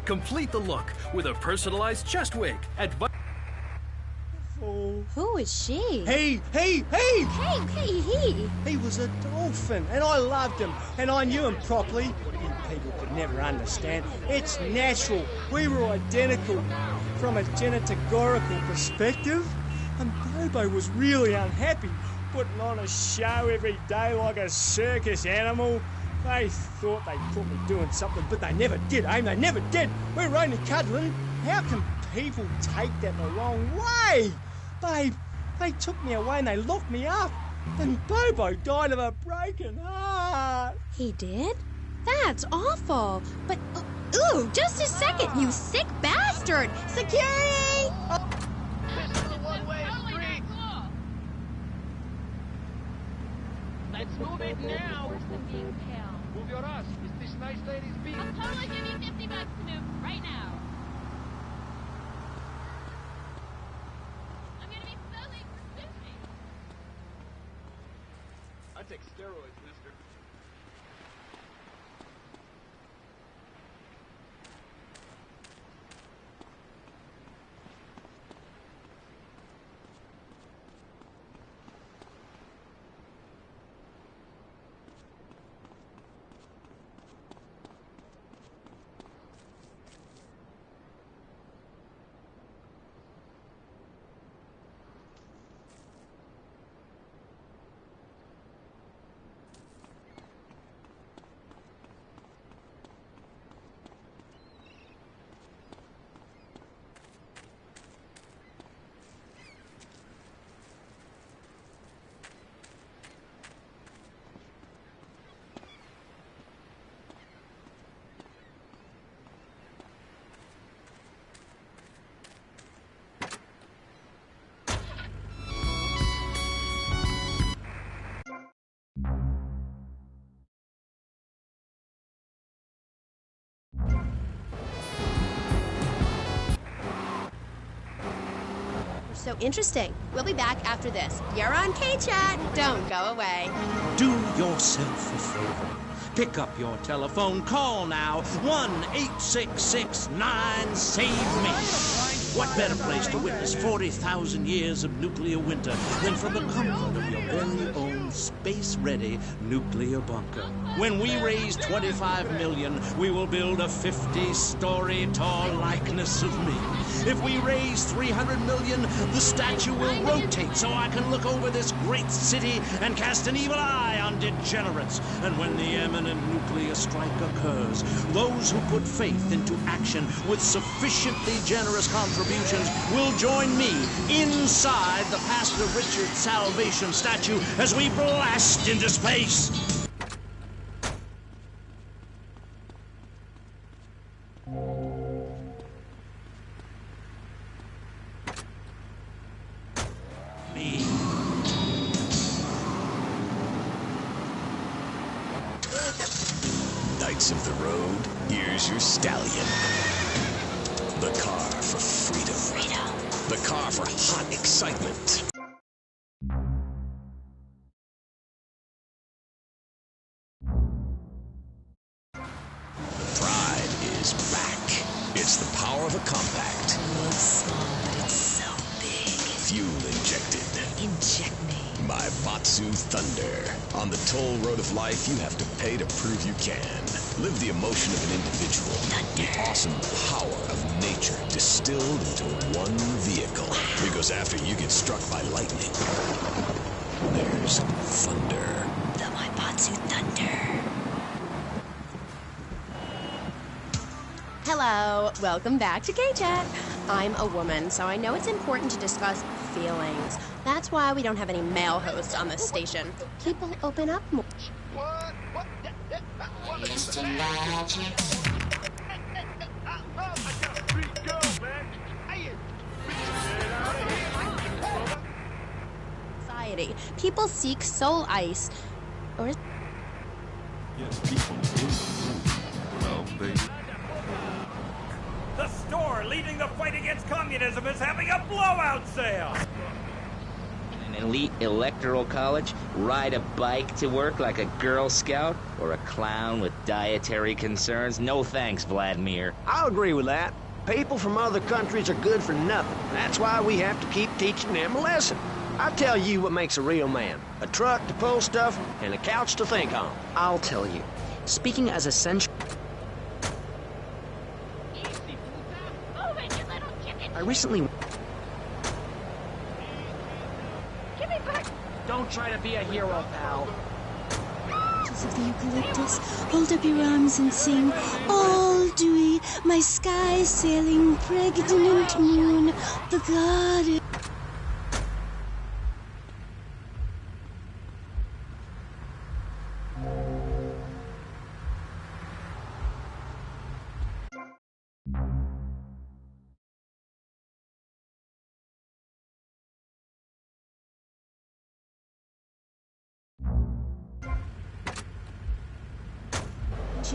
Complete the look with a personalized chest wig. Who is she? He! Hey, he! He was a dolphin, and I loved him, and I knew him properly. You people could never understand. It's natural. We were identical from a genetagorical perspective. And Bobo was really unhappy, putting on a show every day like a circus animal. They thought they caught me doing something, but they never did, They never did. We were only cuddling. How can people take that the wrong way? Babe, they took me away and they locked me up. And Bobo died of a broken heart. He did? That's awful. But, ooh, just a second, you sick bastard! Security! This is a one-way street. Let's move it now. Move your ass. Is this nice lady's beat? I'll totally give you $50 to move right now. I'm gonna be so late for sushi. I take steroids, mister. So interesting. We'll be back after this. You're on K-Chat. Don't go away. Do yourself a favor. Pick up your telephone. Call now. 1-866-9-SAVE-ME. What better place to witness 40,000 years of nuclear winter than from the comfort of your very own space-ready nuclear bunker? When we raise 25 million, we will build a 50-story tall likeness of me. If we raise 300 million, the statue will rotate so I can look over this great city and cast an evil eye on degenerates. And when the imminent nuclear strike occurs, those who put faith into action with sufficiently generous contributions will join me inside the Pastor Richard Salvation statue as we blast into space. Knights of the road, here's your stallion. The car for freedom. The car for hot excitement. The pride is back. It's the power of a compact. Looks small, but it's so big. Fuel injected. Inject me. My Batsu Thunder. On the toll road of life, you have to pay to prove you can. Live the emotion of an individual. Thunder. The awesome power of nature distilled into one vehicle. Because after you get struck by lightning, there's thunder. The My Batsu Thunder. Hello, welcome back to K-Chat. I'm a woman, so I know it's important to discuss feelings. That's why we don't have any male hosts on this station. People open up more. What? People seek soul ice. Or Yes, people do. Well, baby. The store leading the fight against communism is having a blowout sale! An elite electoral college? Ride a bike to work like a Girl Scout? Or a clown with dietary concerns? No thanks, Vladimir. I'll agree with that. People from other countries are good for nothing. That's why we have to keep teaching them a lesson. I tell you what makes a real man. A truck to pull stuff and a couch to think on. I'll tell you. Speaking as a central... I recently... Give me back! Don't try to be a hero, pal. Of the eucalyptus, hold up your arms and sing, all dewy, my sky sailing pregnant moon, the goddess.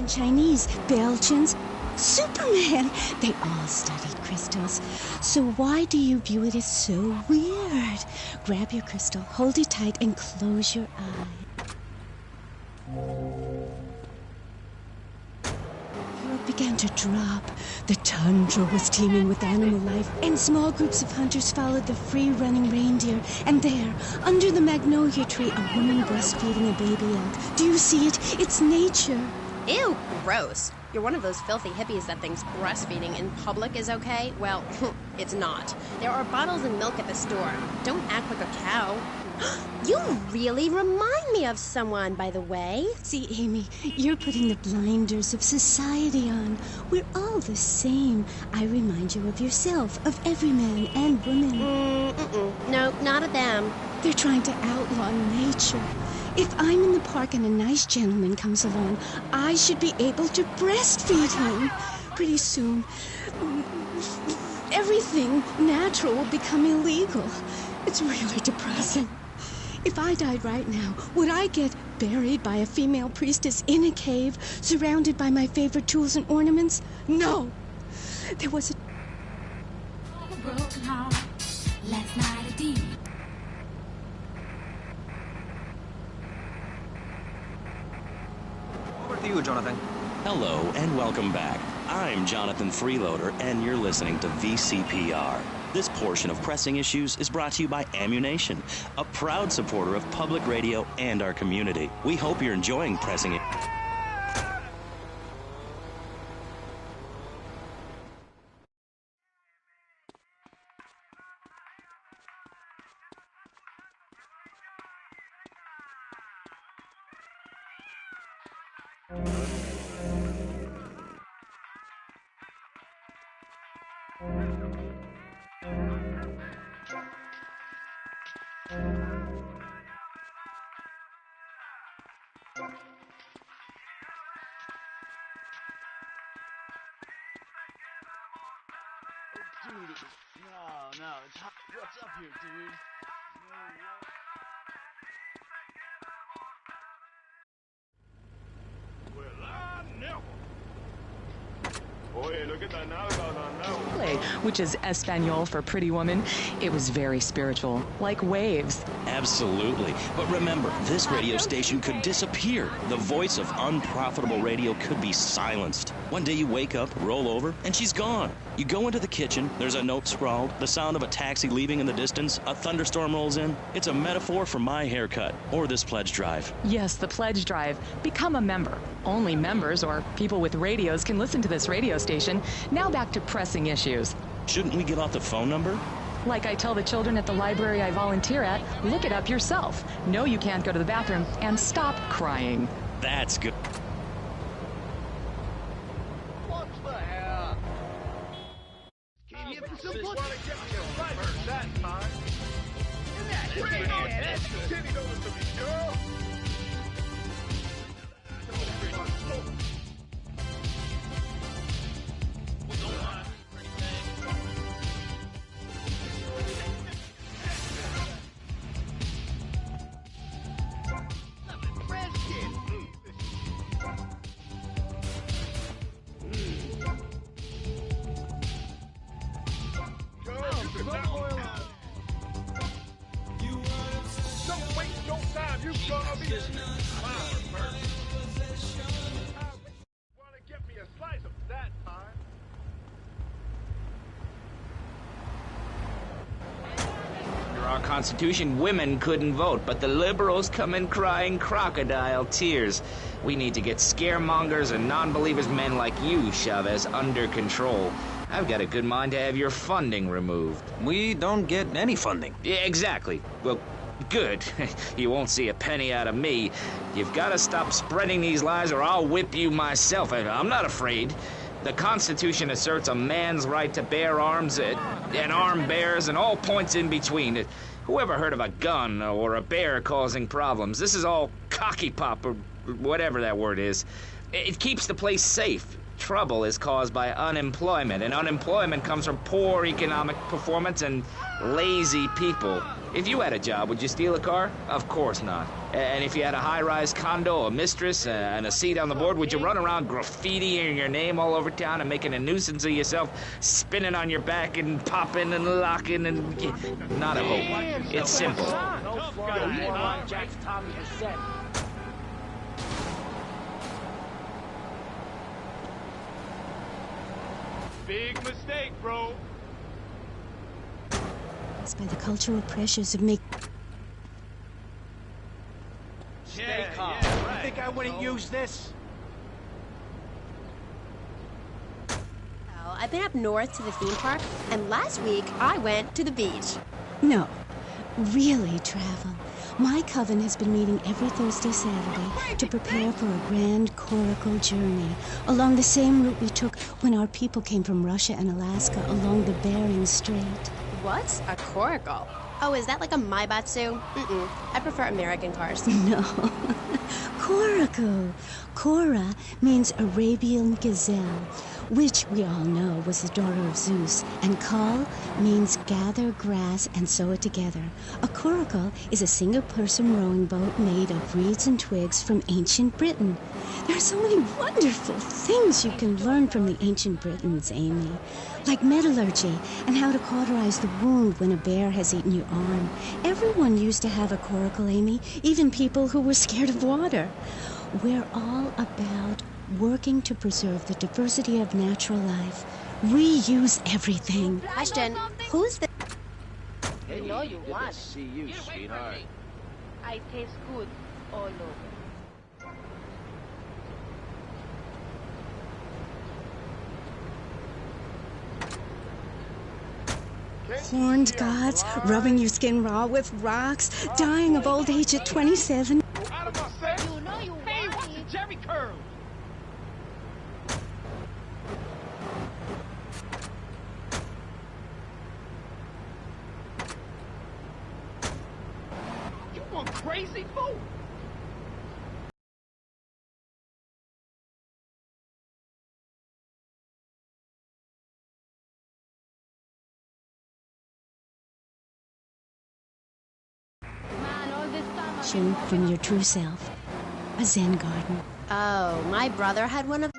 Chinese, Belgians, Superman. They all studied crystals. So why do you view it as so weird? Grab your crystal, hold it tight, and close your eye. Europe began to drop. The tundra was teeming with animal life, and small groups of hunters followed the free-running reindeer. And there, under the magnolia tree, a woman breastfeeding a baby elk. Do you see it? It's nature. ew, gross. You're one of those filthy hippies that thinks breastfeeding in public is okay? Well, it's not. There are bottles and milk at the store. Don't act like a cow. You really remind me of someone, by the way. See, Amy, you're putting the blinders of society on. We're all the same. I remind you of yourself, of every man and woman. No, not of them. They're trying to outlaw nature. If I'm in the park and a nice gentleman comes along, I should be able to breastfeed him. Pretty soon, everything natural will become illegal. It's really depressing. If I died right now, would I get buried by a female priestess in a cave, surrounded by my favorite tools and ornaments? No! There was a broken heart. Last night a deep. Over to you, Jonathan. Hello and welcome back. I'm Jonathan Freeloader, and you're listening to VCPR. This portion of Pressing Issues is brought to you by Ammunition, a proud supporter of public radio and our community. We hope you're enjoying Pressing It. Dude, no, it's hot. What's up here, dude? Well, I never. Oye, look at that nalga on now. Which is Espanol for pretty woman. It was very spiritual, like waves. Absolutely. But remember, this radio station could disappear. The voice of unprofitable radio could be silenced. One day you wake up, roll over, and she's gone. You go into the kitchen, there's a note scrawled, the sound of a taxi leaving in the distance, a thunderstorm rolls in. It's a metaphor for my haircut, or this pledge drive. Yes, the pledge drive. Become a member. Only members or people with radios can listen to this radio station. Now back to Pressing Issues. Shouldn't we give out the phone number? Like I tell the children at the library I volunteer at, look it up yourself. No, you can't go to the bathroom, and stop crying. That's good. What the hell? That's mine. Kenny knows to be girl. showtime. You gonna be flower first. Wanna get me a slice of that pie? Under our Constitution, women couldn't vote, but the liberals come in crying crocodile tears. We need to get scaremongers and non-believers, men like you, Chavez, under control. I've got a good mind to have your funding removed. We don't get any funding. Yeah, exactly. Well, good. You won't see a penny out of me. You've got to stop spreading these lies or I'll whip you myself. I'm not afraid. The Constitution asserts a man's right to bear arms and armed bears and all points in between. Whoever heard of a gun or a bear causing problems? This is all cocky pop or whatever that word is. It keeps the place safe. Trouble is caused by unemployment, and unemployment comes from poor economic performance and lazy people. If you had a job, would you steal a car? Of course not. And if you had a high-rise condo, a mistress, and a seat on the board, would you run around graffitiing your name all over town and making a nuisance of yourself, spinning on your back and popping and locking and... Not a hope. It's simple. Big mistake, bro. It's by the cultural pressures of make... Stay calm. right. You think I wouldn't use this? Well, I've been up north to the theme park, and last week I went to the beach. No, really travel. My coven has been meeting every Thursday, Saturday to prepare for a grand coracle journey along the same route we took when our people came from Russia and Alaska along the Bering Strait. What's a coracle? Oh, is that like a Maibatsu? Mm-mm. I prefer American cars. No. Coracle. Cora means Arabian gazelle, which we all know was the daughter of Zeus, and Kal means gather grass and sew it together. A coracle is a single-person rowing boat made of reeds and twigs from ancient Britain. There are so many wonderful things you can learn from the ancient Britons, Amy, like metallurgy and how to cauterize the wound when a bear has eaten your arm. Everyone used to have a coracle, Amy, even people who were scared of water. We're all about working to preserve the diversity of natural life. Reuse everything. Question, who's the... You know you want. See you, sweetheart. I taste good all over. Horned gods, rubbing your skin raw with rocks, dying of old age at 27. Out of my set. You know you Hey, want what's it. the Jerry curl? You one crazy fool. Man, all this time I've Shoot from your true self. A Zen garden. Oh, my brother had one of...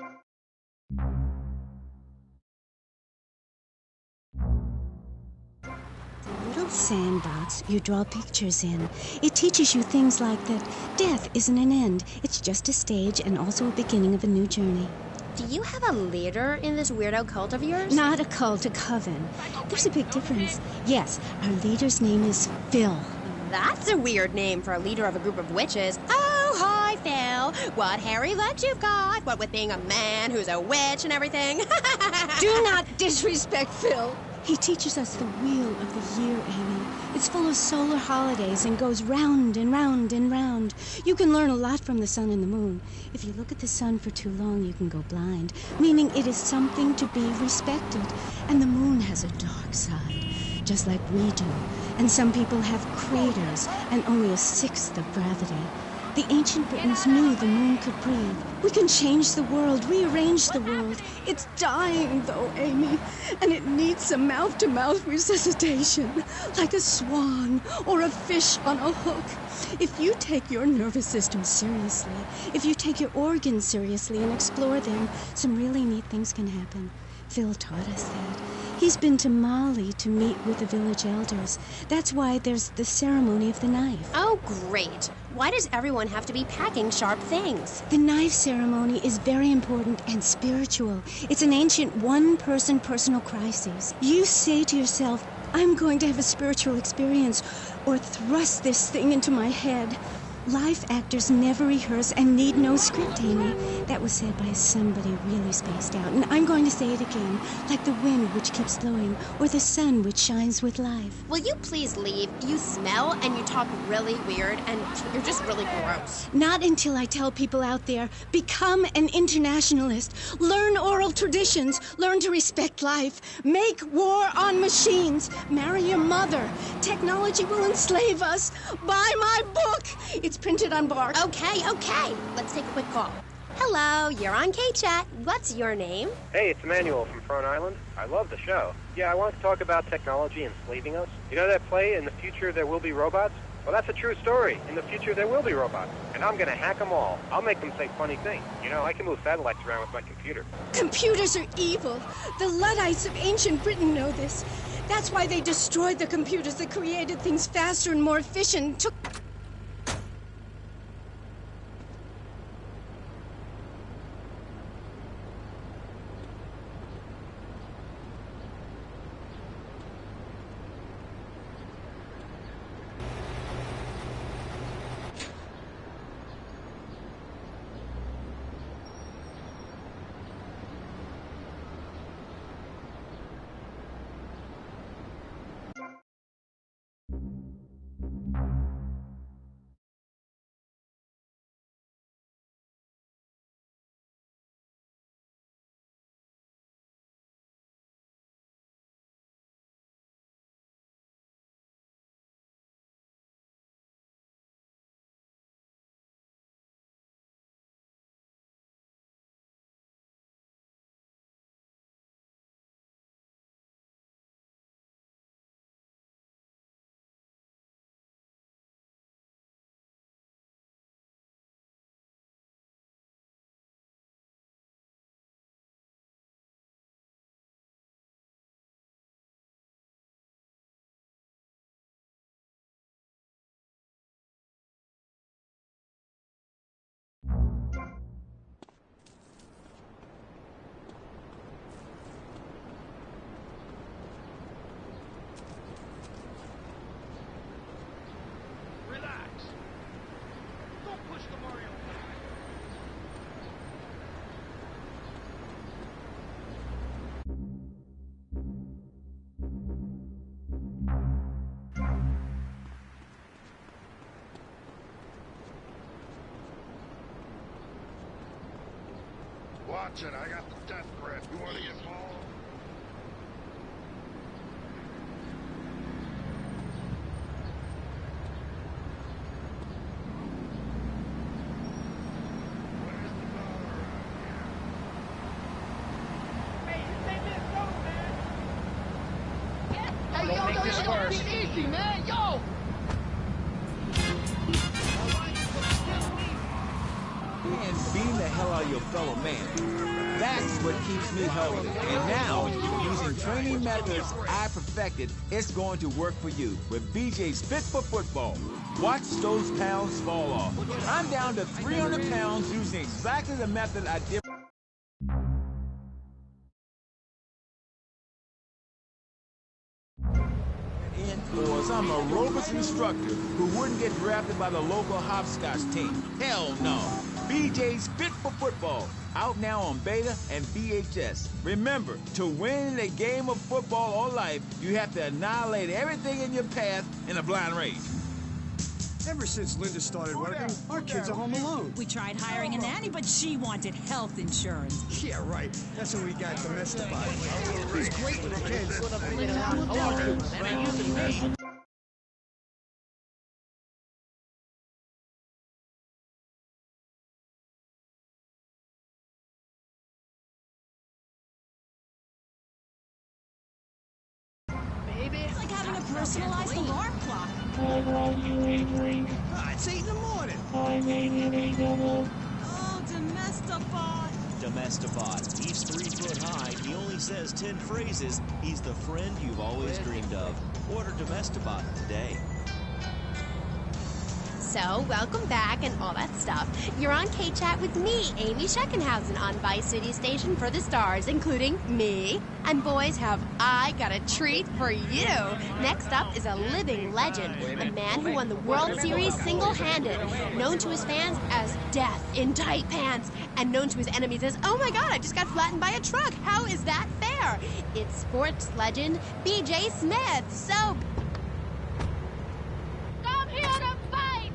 Little sandbox you draw pictures in. It teaches you things like that death isn't an end. It's just a stage and also a beginning of a new journey. Do you have a leader in this weirdo cult of yours? Not a cult, a coven. There's a big difference. Yes, our leader's name is Phil. That's a weird name for a leader of a group of witches. Oh, hi, Phil. What hairy legs you've got. What with being a man who's a witch and everything. Do not disrespect Phil. He teaches us the wheel of the year, Amy. It's full of solar holidays and goes round and round and round. You can learn a lot from the sun and the moon. If you look at the sun for too long, you can go blind, meaning it is something to be respected. And the moon has a dark side, just like we do. And some people have craters and only a sixth of gravity. The ancient Britons knew the moon could breathe. We can change the world, rearrange the world. It's dying, though, Amy, and it needs some mouth-to-mouth resuscitation, like a swan or a fish on a hook. If you take your nervous system seriously, if you take your organs seriously and explore them, some really neat things can happen. Phil taught us that. He's been to Mali to meet with the village elders. That's why there's the ceremony of the knife. Oh, great. Why does everyone have to be packing sharp things? The knife ceremony is very important and spiritual. It's an ancient one-person personal crisis. You say to yourself, I'm going to have a spiritual experience, or thrust this thing into my head. Life actors never rehearse and need no script, Amy. That was said by somebody really spaced out. And I'm going to say it again, like the wind which keeps blowing, or the sun which shines with life. Will you please leave? You smell and you talk really weird and you're just really gross. Not until I tell people out there, become an internationalist. Learn oral traditions. Learn to respect life. Make war on machines. Marry your mother. Technology will enslave us. Buy my book. It's printed on bark. Okay. Let's take a quick call. Hello, you're on K-Chat. What's your name? Hey, it's Emmanuel from Front Island. I love the show. Yeah, I wanted to talk about technology enslaving us. You know that play, In the Future There Will Be Robots? Well, that's a true story. In the future, there will be robots. And I'm going to hack them all. I'll make them say funny things. You know, I can move satellites around with my computer. Computers are evil. The Luddites of ancient Britain know this. That's why they destroyed the computers that created things faster and more efficient. Took... Watch it, I got the death grip. You want to get involved? Don't make this worse. Easy, man, yo! And beating the hell out of your fellow man. That's what keeps me healthy. And now, using training methods I perfected, it's going to work for you with BJ's Fit for Football. Watch those pounds fall off. I'm down to 300 pounds using exactly the method I did. Or some aerobics instructor who wouldn't get drafted by the local hopscotch team. Hell no. BJ's Fit for Football. Out now on beta and VHS. Remember, to win a game of football or life, you have to annihilate everything in your path in a blind race. Ever since Linda started working, our kids are home alone. We tried hiring a nanny, but she wanted health insurance. Yeah, right. That's when we got domesticated. It's great for the kids. It's like having a personalized alarm clock. It's 8 in the morning. Oh, Domestobot. Domestabot. He's 3 foot high. He only says 10 phrases. He's the friend you've always dreamed of. Order Domestabot today. So, welcome back and all that stuff. You're on K-Chat with me, Amy Scheckenhausen, on Vice City Station for the stars, including me. And boys, have I got a treat for you. Next up is a living legend, a man who won the World Series single-handed, known to his fans as Death in Tight Pants, and known to his enemies as, oh my God, I just got flattened by a truck. How is that fair? It's sports legend BJ Smith. So, I'm here to fight!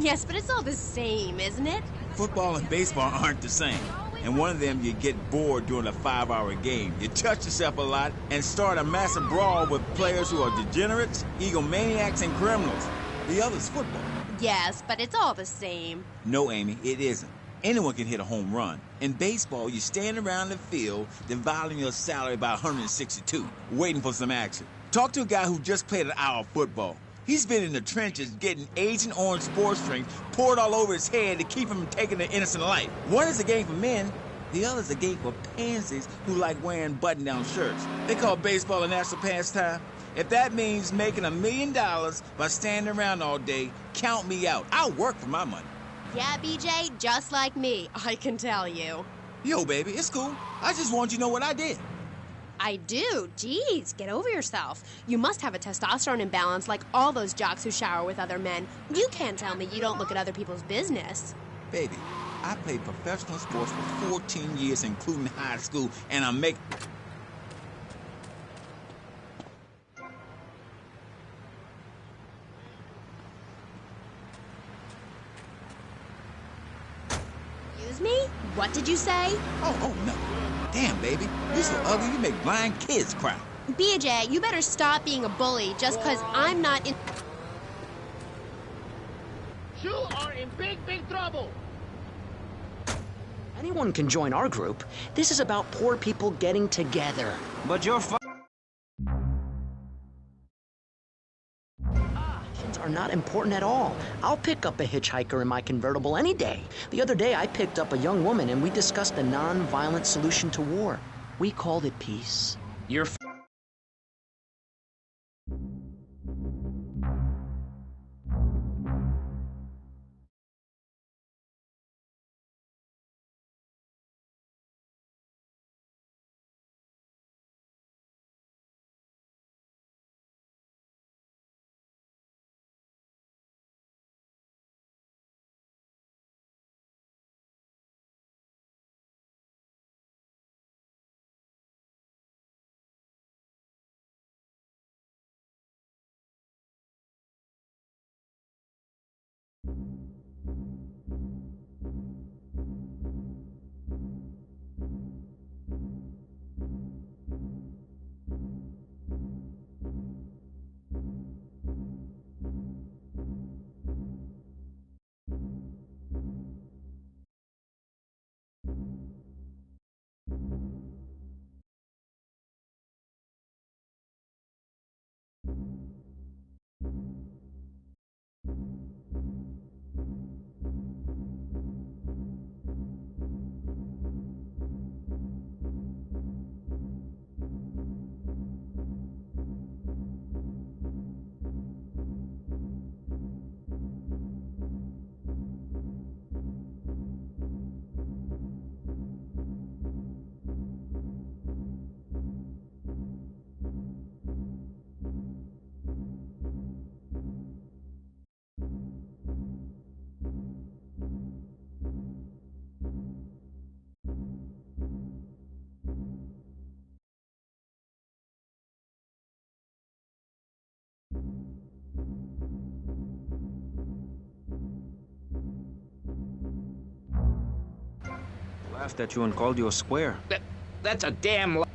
yes, but it's all the same, isn't it? Football and baseball aren't the same. And one of them, you get bored during a 5-hour game. You touch yourself a lot and start a massive brawl with players who are degenerates, egomaniacs, and criminals. The other's football. Yes, but it's all the same. No, Amy, it isn't. Anyone can hit a home run. In baseball, you stand around the field, dividing your salary by 162, waiting for some action. Talk to a guy who just played an hour of football. He's been in the trenches getting Agent Orange sports drinks poured all over his head to keep him from taking an innocent life. One is a game for men, the other's a game for pansies who like wearing button-down shirts. They call baseball a national pastime. If that means making $1 million by standing around all day, count me out. I'll work for my money. Yeah, BJ, just like me, I can tell you. Yo, baby, it's cool. I just want you to know what I did. I do. Jeez, get over yourself. You must have a testosterone imbalance like all those jocks who shower with other men. You can't tell me you don't look at other people's business. Baby, I played professional sports for 14 years, including high school, and I'm making... Excuse me? What did you say? Oh, no. Damn, baby. You're so ugly, you make blind kids cry. BJ, you better stop being a bully just because I'm not in... You are in big, big trouble. Anyone can join our group. This is about poor people getting together. But you're Are not important at all. I'll pick up a hitchhiker in my convertible any day. The other day, I picked up a young woman and we discussed a non-violent solution to war. We called it peace. You're laughed at you and called you a square. That's a damn lie.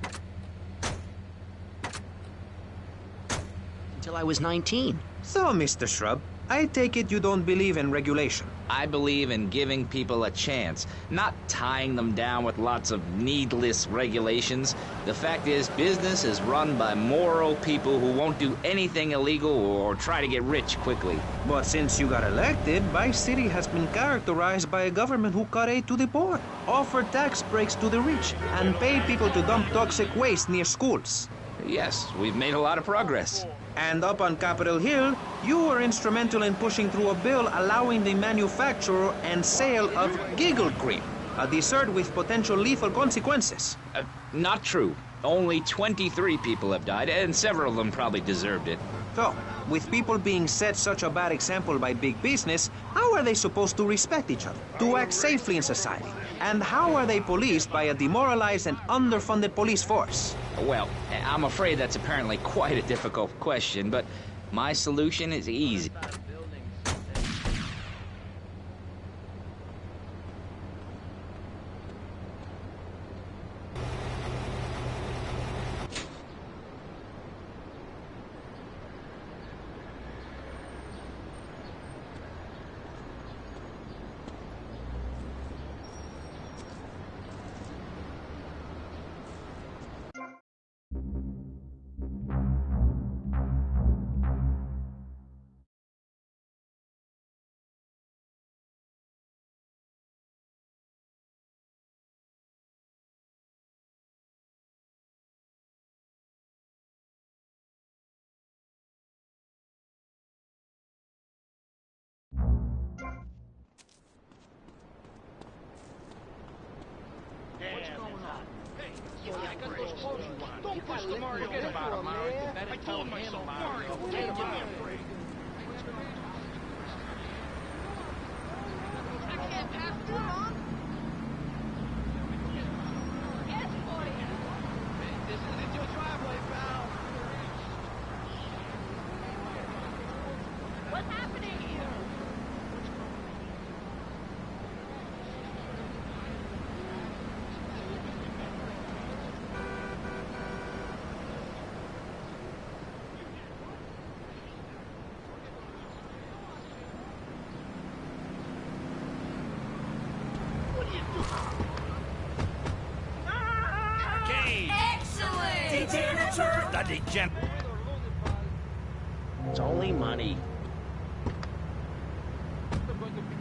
Until I was 19. So, Mr. Shrub, I take it you don't believe in regulation. I believe in giving people a chance, not tying them down with lots of needless regulations. The fact is, business is run by moral people who won't do anything illegal or try to get rich quickly. But since you got elected, Vice City has been characterized by a government who cut aid to the poor, offer tax breaks to the rich, and pay people to dump toxic waste near schools. Yes, we've made a lot of progress. And up on Capitol Hill, you were instrumental in pushing through a bill allowing the manufacture and sale of giggle cream, a dessert with potential lethal consequences. Not true. Only 23 people have died, and several of them probably deserved it. So, with people being set such a bad example by big business, how are they supposed to respect each other, to act safely in society? And how are they policed by a demoralized and underfunded police force? Well, I'm afraid that's apparently quite a difficult question, but my solution is easy. What's going on? Hey, I got those clothes you want. Don't push the Mario. Forget about it, Mario. You better tell him, Mario. Take him out. I can't pass through, Mom. Yes, boy. This isn't your driveway, pal. What's happening here? It's only money.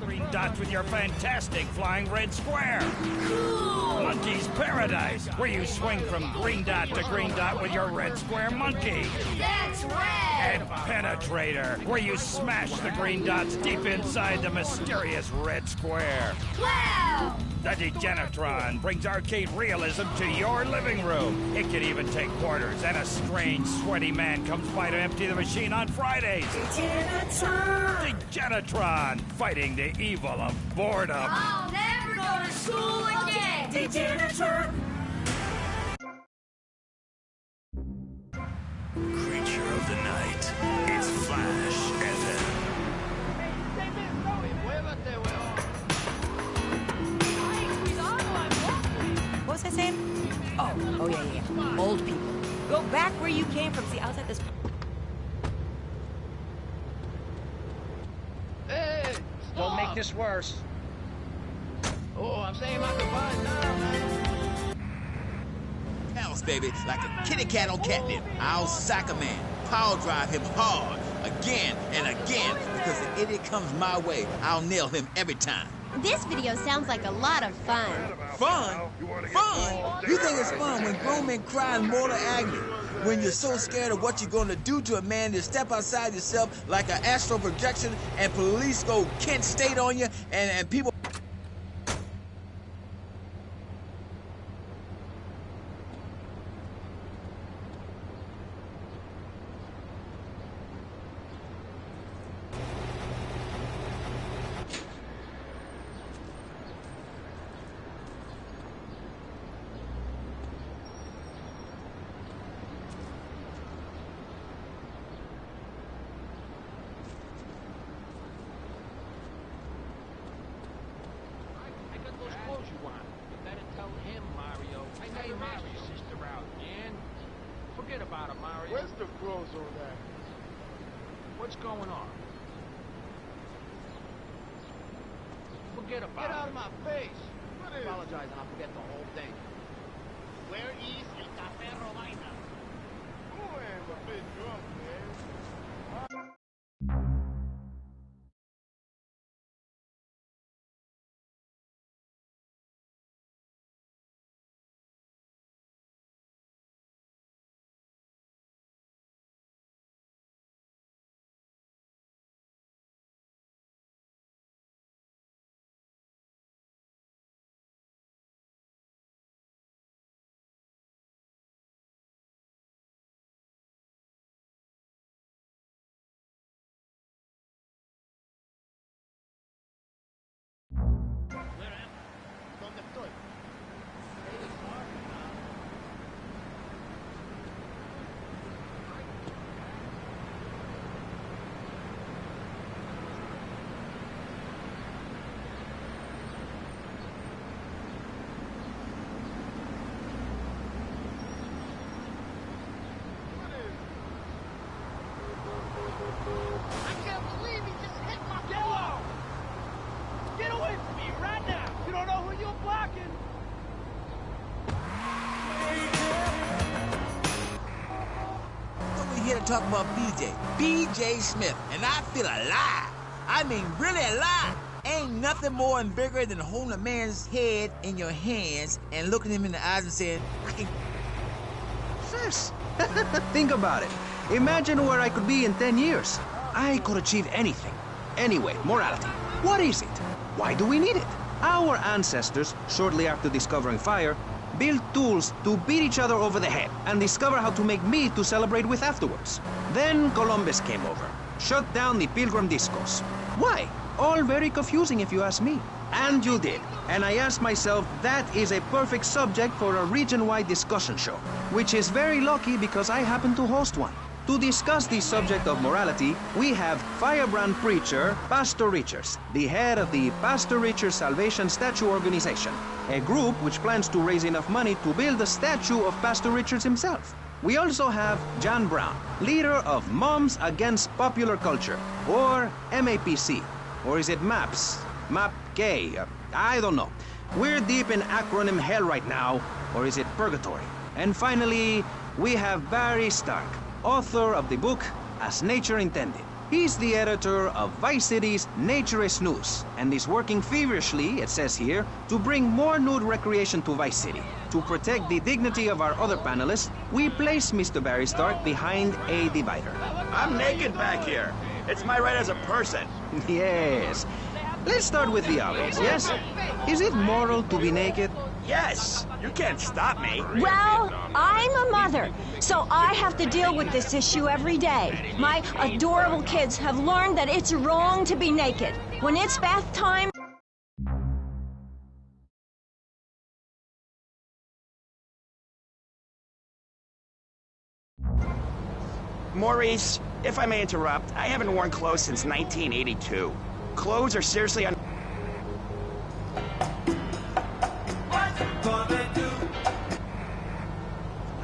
Green dots with your fantastic flying red square. Cool. Monkey's Paradise, where you swing from green dot to green dot with your red square monkey. That's red. And Penetrator, where you smash the green dots deep inside the mysterious red square. Wow. The Degenitron brings arcade realism to your living room. It can even take quarters, and a strange, sweaty man comes by to empty the machine on Fridays. Degenitron. Degenitron, fighting the evil of boredom. I'll never go to school again. Degenitron. Creature of the night. It's Flash FM. What was I saying? Oh, yeah. Old people. Go back where you came from. See, I was at this... Hey, Don't make this worse. Oh, I'm saying my goodbyes now, man. House, baby, like a kitty cat on catnip. I'll sack a man, power drive him hard, again and again, because the idiot comes my way. I'll nail him every time. This video sounds like a lot of fun. Fun? Fun? You think it's fun when grown men cry in mortal agony? When you're so scared of what you're going to do to a man, you step outside yourself like an astral projection and police go Kent State on you and people... Where's the clothes over there? What's going on? forget about it. Get out of my face. Apologize and I'll forget the whole thing. Where is el café Robaina? Who am a bit drunk, man? ¿Dónde estoy? I can't believe he just hit my car! Get away from me right now! You don't know who you're blocking! But we're here to talk about BJ Smith, and I feel alive. I mean, really alive. Ain't nothing more and bigger than holding a man's head in your hands and looking him in the eyes and saying, I can... Sis, think about it. Imagine where I could be in 10 years. I could achieve anything. Anyway, morality. What is it? Why do we need it? Our ancestors, shortly after discovering fire, built tools to beat each other over the head and discover how to make meat to celebrate with afterwards. Then Columbus came over, shut down the Pilgrim Discos. Why? All very confusing if you ask me. And you did. And I asked myself, that is a perfect subject for a region-wide discussion show, which is very lucky because I happen to host one. To discuss the subject of morality, we have firebrand preacher Pastor Richards, the head of the Pastor Richards Salvation Statue Organization, a group which plans to raise enough money to build a statue of Pastor Richards himself. We also have John Brown, leader of Moms Against Popular Culture, or MAPC. Or is it MAPS? MAPK? I don't know. We're deep in acronym hell right now, or is it purgatory? And finally, we have Barry Stark, author of the book As Nature Intended. He's the editor of Vice City's Naturist News, and is working feverishly, it says here, to bring more nude recreation to Vice City. To protect the dignity of our other panelists, we place Mr. Barry Stark behind a divider. I'm naked back here. It's my right as a person. Yes. Let's start with the obvious, yes? Is it moral to be naked? Yes. You can't stop me. Well, I'm a mother, so I have to deal with this issue every day. My adorable kids have learned that it's wrong to be naked. When it's bath time... Maurice, if I may interrupt, I haven't worn clothes since 1982. Clothes are seriously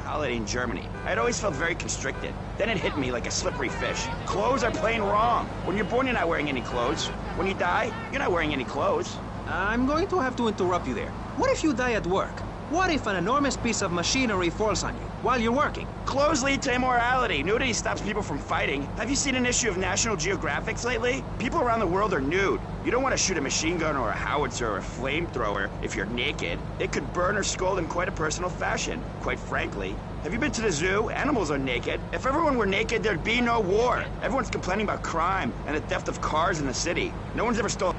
holiday in Germany. I'd always felt very constricted. Then it hit me like a slippery fish. Clothes are plain wrong. When you're born, you're not wearing any clothes. When you die, you're not wearing any clothes. I'm going to have to interrupt you there. What if you die at work? What if an enormous piece of machinery falls on you while you're working? Clothes lead to immorality. Nudity stops people from fighting. Have you seen an issue of National Geographic lately? People around the world are nude. You don't want to shoot a machine gun or a howitzer or a flamethrower if you're naked. It could burn or scald in quite a personal fashion, quite frankly. Have you been to the zoo? Animals are naked. If everyone were naked, there'd be no war. Everyone's complaining about crime and the theft of cars in the city. No one's ever stolen...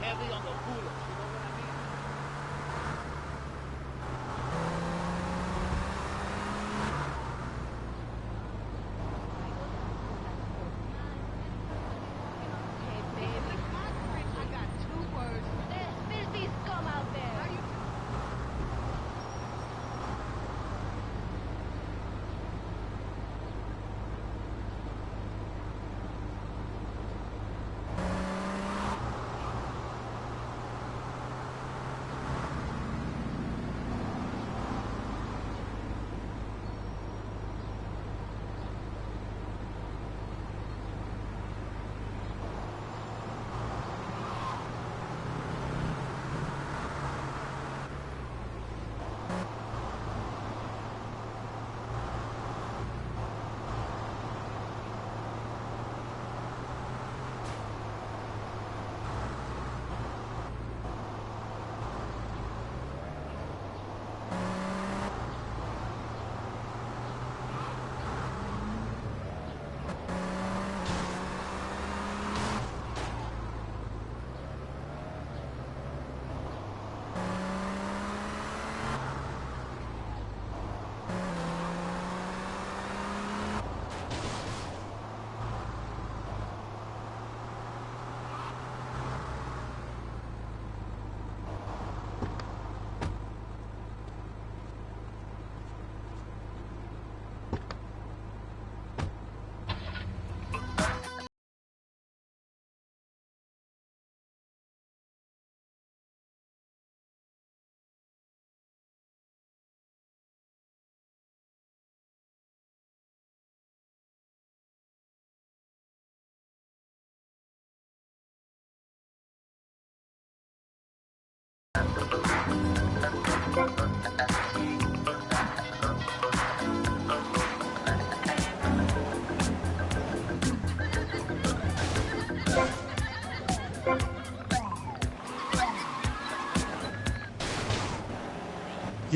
Heavy on the bullets, you know what I mean?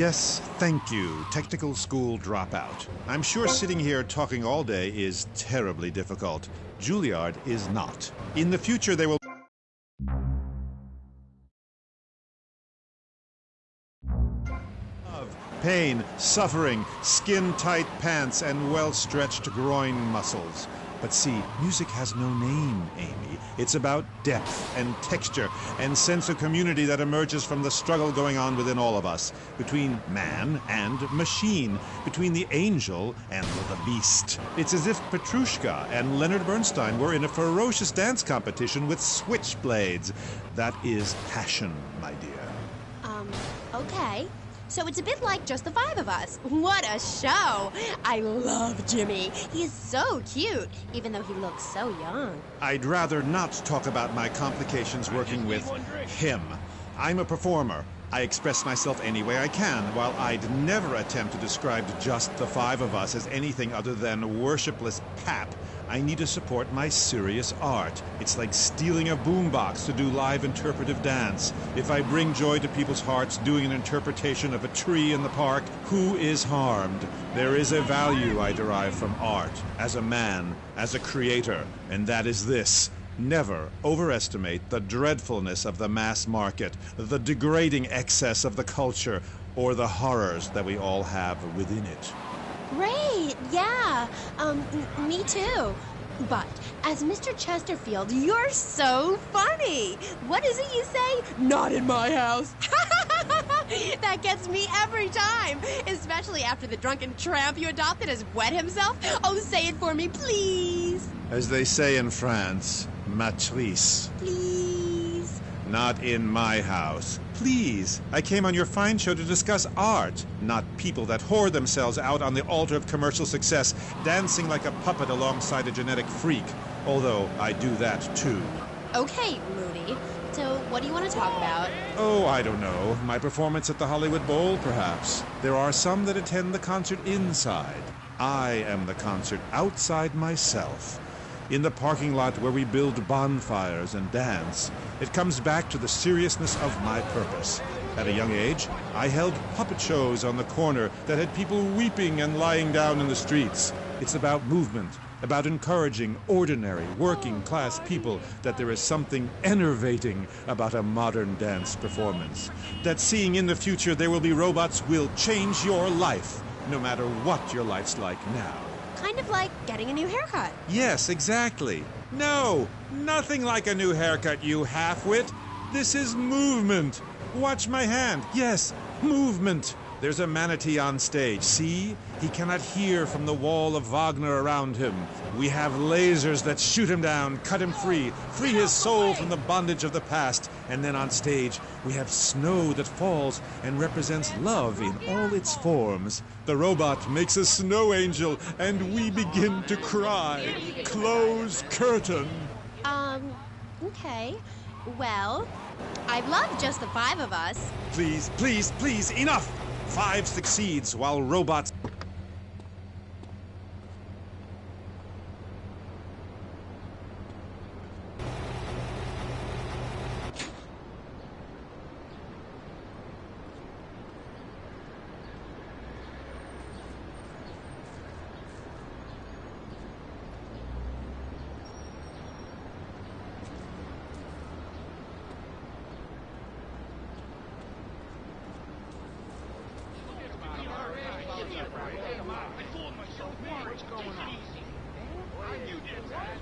Yes, thank you, technical school dropout. I'm sure sitting here talking all day is terribly difficult. Juilliard is not. In the future, there will pain, suffering, skin-tight pants, and well-stretched groin muscles. But see, music has no name, Amy. It's about depth and texture and sense of community that emerges from the struggle going on within all of us, between man and machine, between the angel and the beast. It's as if Petrushka and Leonard Bernstein were in a ferocious dance competition with switchblades. That is passion, my dear. Okay. So it's a bit like Just the Five of Us. What a show! I love Jimmy. He is so cute, even though he looks so young. I'd rather not talk about my complications working with him. I'm a performer. I express myself any way I can, while I'd never attempt to describe Just the Five of Us as anything other than worshipless pap. I need to support my serious art. It's like stealing a boombox to do live interpretive dance. If I bring joy to people's hearts doing an interpretation of a tree in the park, who is harmed? There is a value I derive from art, as a man, as a creator, and that is this. Never overestimate the dreadfulness of the mass market, the degrading excess of the culture, or the horrors that we all have within it. Great, yeah. Me too. But as Mr. Chesterfield, you're so funny. What is it you say? Not in my house. That gets me every time, especially after the drunken tramp you adopted has wet himself. Oh, say it for me, please. As they say in France, matrice. Please. Not in my house. Please. I came on your fine show to discuss art, not people that whore themselves out on the altar of commercial success, dancing like a puppet alongside a genetic freak. Although I do that too. Okay, Moody. So what do you want to talk about? Oh, I don't know. My performance at the Hollywood Bowl, perhaps. There are some that attend the concert inside. I am the concert outside myself. In the parking lot where we build bonfires and dance, it comes back to the seriousness of my purpose. At a young age, I held puppet shows on the corner that had people weeping and lying down in the streets. It's about movement, about encouraging ordinary, working-class people that there is something enervating about a modern dance performance. That seeing in the future there will be robots will change your life, no matter what your life's like now. Kind of like getting a new haircut. Yes, exactly. No, nothing like a new haircut, you half-wit. This is movement. Watch my hand. Yes, movement. There's a manatee on stage. See? He cannot hear from the wall of Wagner around him. We have lasers that shoot him down, cut him free his soul from the bondage of the past. And then on stage, we have snow that falls and represents love in all its forms. The robot makes a snow angel, and we begin to cry. Close curtain. Okay. Well, I love Just the Five of Us. Please, please, please, enough! 5 succeeds while robots... What's going on? You did that.